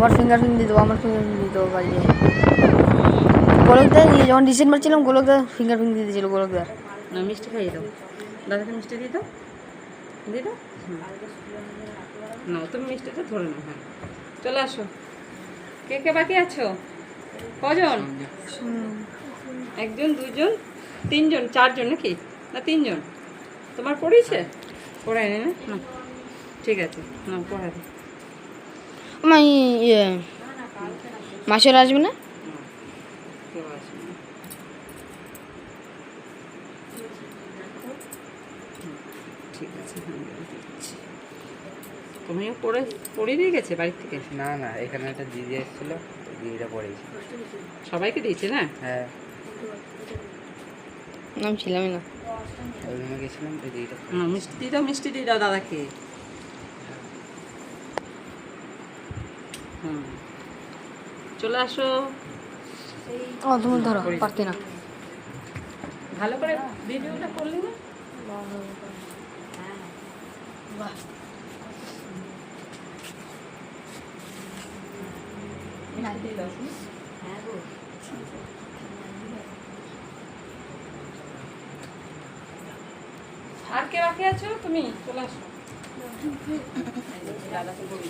আমার ফিঙ্গারপ্রিন্ট দিয়ে দেবো, আমার ফিঙ্গারপ্রিন্ট দিয়ে দেবো বাড়ি যাই। গোলকদার যখন রিসেন্ট মারছিলাম গোলকদার ফিঙ্গারপ্রিন্ট দিয়ে দিয়েছিল গোলকদার। না মিষ্টি খাইয়ে দাও, দাদাকে মিষ্টি দিয়ে দাও, দিয়ে দাও। না তুমি মিষ্টিটা ধরে নাও। হ্যাঁ চলে আসো। কে কে বাকি আছো? কজন? একজন, দুজন, তিনজন, চারজন নাকি? না তিনজন। তোমার পড়িয়েছে? পড়ায়নি না? না ঠিক আছে, না পড়াই দিই। আমার ইয়ে মাসের আসবে না? কেউ আসবে না। ঠিক আছে, হ্যাঁ দিচ্ছি। তুমিও পড়িয়ে দিয়ে গেছে বাড়ি থেকে? না না, এখানে একটা দিদি এসেছিল, দিদিটা পড়েছি। সবাইকে দিয়েছে না? হ্যাঁ, আমি ছিলামই না। ওই রুমে গেছিলাম, ওই দিদিটা মিষ্টি দিয়ে দাও, মিষ্টি দিয়ে দাও দাদাকে। হুম চলে আসো। ও তুমি ধরো, পারতে না। ভালো করে ভিডিওটা করলি না? মিষ্টি দিয়ে দাও শুনি। আর কে বাকি আছো? তুমি চলে আসো। দাদাকে বলি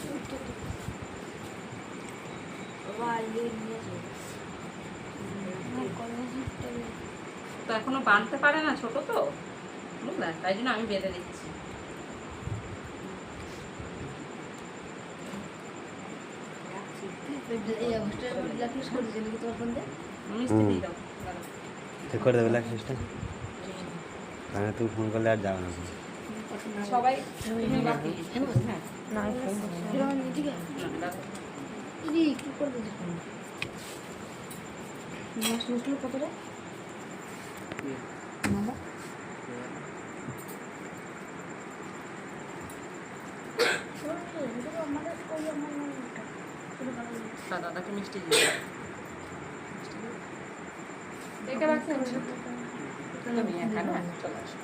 তো এখনো বাঁধতে পারে না, ছোট তো বুঝলে, তাই জন্য আমি বেঁধে দিচ্ছি। মিষ্টি দিয়ে দাও দাদা। ঠিক করে দেবে সিস্টেম, মানে তুমি ফোন করলে আর যাবে না। সবাই তুমি বাকি। হ্যাঁ না দাদা কি করবে মাস মুসলো কত রে? দাদাকে মিষ্টি দিয়ে দাও। দেখে রাখছেন তুমি এখানে চলে আসো।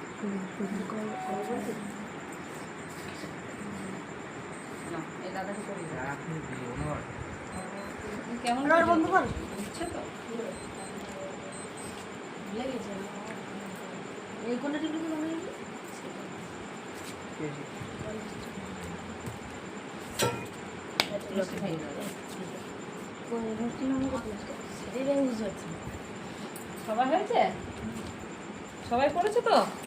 না এই দাদাকে করিয়ে দাও। কেমন বন্ধু কর ইচ্ছে তো লেগেছে এই কোনটা ঠিক ঠিক আমি মিষ্টি খাইয়ে দাও। সবাই হয়েছে? সবাই পড়েছে তো?